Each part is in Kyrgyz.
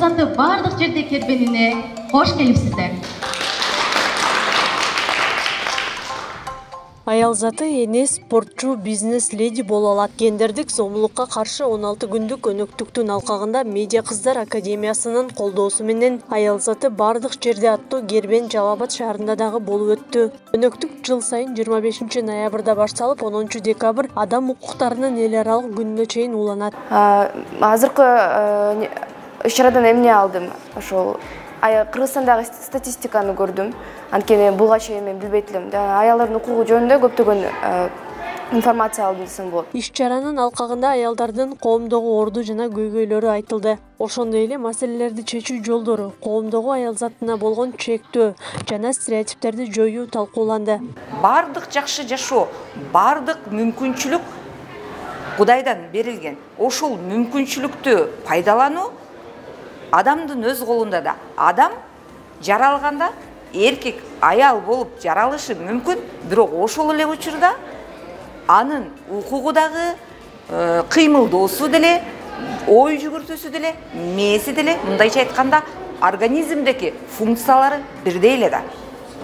заты бардык жерде кербенине кош келипсиздер. Аял заты эне спортчу, бизнес леди боло алат. Гендердик зомбулукка каршы 16 күндүк өнөктүктүн алкагында Медиа кыздар академиясынын колдоосу менен аял заты бардык жерде аттуу кербен Жалал Абад шаарында дагы болуп өттү. Өнөктүк жыл сайын 25 ноябрда башталып, 10 декабрь адам укуктарынын эл аралык күнүнө чейин уланат. Азыркы иш-чарадан эмне алдым? Ошол Кыргызстандагы статистиканы көрдүм. Анткени буга чейин мен билбейт элем. Аялдардын укугу жөнүндө көптөгөн информация алдым десем болот. Иш-чаранын алкагында аялдардын коомдогу орду жана көйгөйлөрү айтылды. Ошондой эле маселелерди чечүү жолдору, коомдогу аял затына болгон чектөө жана стереотиптерди жоюу талкууланды. Бардык жакшы жашоо, бардык мүмкүнчүлүк Кудайдан берилген. Ошол мүмкүнчүлүктү пайдалануу адамдын өз колунда да. Адам жаралганда эркек аял болуп жаралышы мүмкүн, бирок ошол эле учурда анын укугу дагы, кыймылдоосу деле, ой жүгүртүүсү деле, мээси деле, мындайча айтканда, организмдеги функциялары бирдей эле да.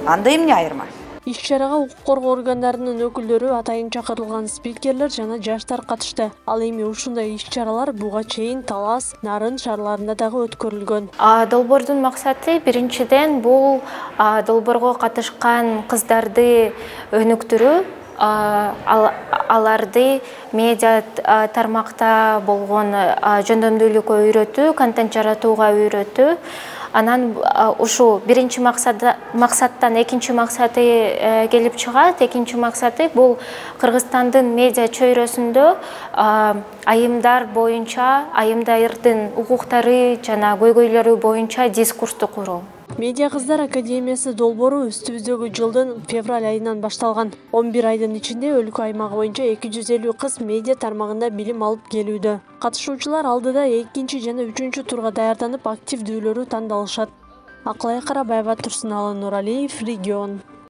Анда эмне айырма? Иш-чарага укук коргоо органдарынын өкүлдөрү, атайын чакырылган спикерлер жана жаштар катышты. Ал эми ушундай иш-чаралар буга чейин Талас, Нарын шаарларында дагы өткөрүлгөн. Долбоордун максаты биринчиден бул долбоорго катышкан кыздарды өнүктүрүү, аларды медиа тармакта болгон жөндөмдүүлүккө үйрөтүү, контент жаратууга үйрөтүү. Анан ушу биринчи максаттан экинчи максаты келип чыгат. Экинчи максаты бул Кыргызстандын медиа чөйрөсүндө айымдар боюнча, айымдардын укуктары жана көйгөйлөрү боюнча дискурсту куруу. Медиа кыздар академиясы долбоору үстүбүздөгү жылдын февраль айынан башталган. 11 айдын ичинде өлкө аймагы боюнча 250 кыз медиа тармагында билим алып келүүдө. Катышуучулар алдыда 2 жана 3 турга даярданып, активдүүлөрү тандалышат. Акылай Карабаева, Турсуналы Нуралиев, Регион.